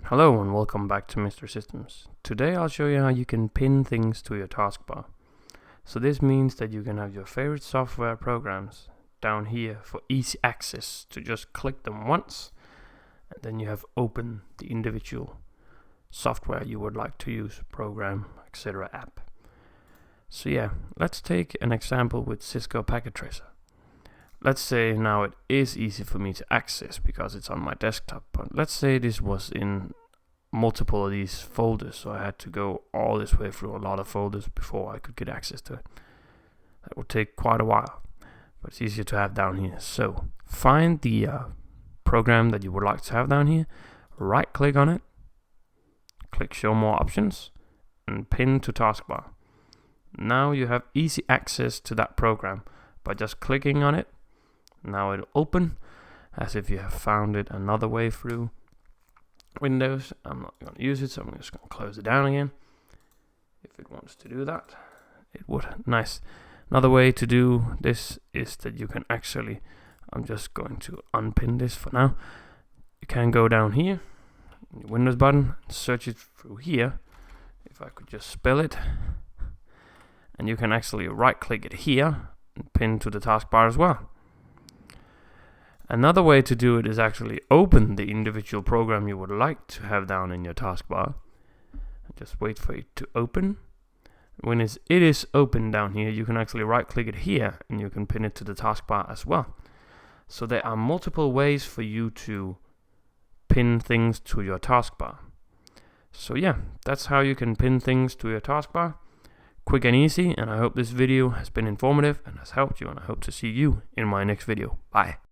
Hello and welcome back to Mr. Systems. Today I'll show you how you can pin things to your taskbar. So this means that you can have your favorite software programs down here for easy access to just click them once, and then you have open the individual software you would like to use, program, etc. app. So yeah, let's take an example with Cisco Packet Tracer. Let's say now it is easy for me to access because it's on my desktop, but let's say this was in multiple of these folders, so I had to go all this way through a lot of folders before I could get access to it. That would take quite a while, but it's easier to have down here. So find the program that you would like to have down here, right click on it, click show more options, and pin to taskbar. Now you have easy access to that program by just clicking on it. Now it'll open as if you have found it another way through Windows. I'm not going to use it, so I'm just going to close it down again. If it wants to do that, it would. Nice. Another way to do this is that you can actually, I'm just going to unpin this for now. You can go down here, the Windows button, and search it through here. If I could just spell it. And you can actually right click it here and pin to the taskbar as well. Another way to do it is actually open the individual program you would like to have down in your taskbar. Just wait for it to open. When it is open down here, you can actually right click it here and you can pin it to the taskbar as well. So there are multiple ways for you to pin things to your taskbar. So yeah, that's how you can pin things to your taskbar. Quick and easy, and I hope this video has been informative and has helped you, and I hope to see you in my next video. Bye.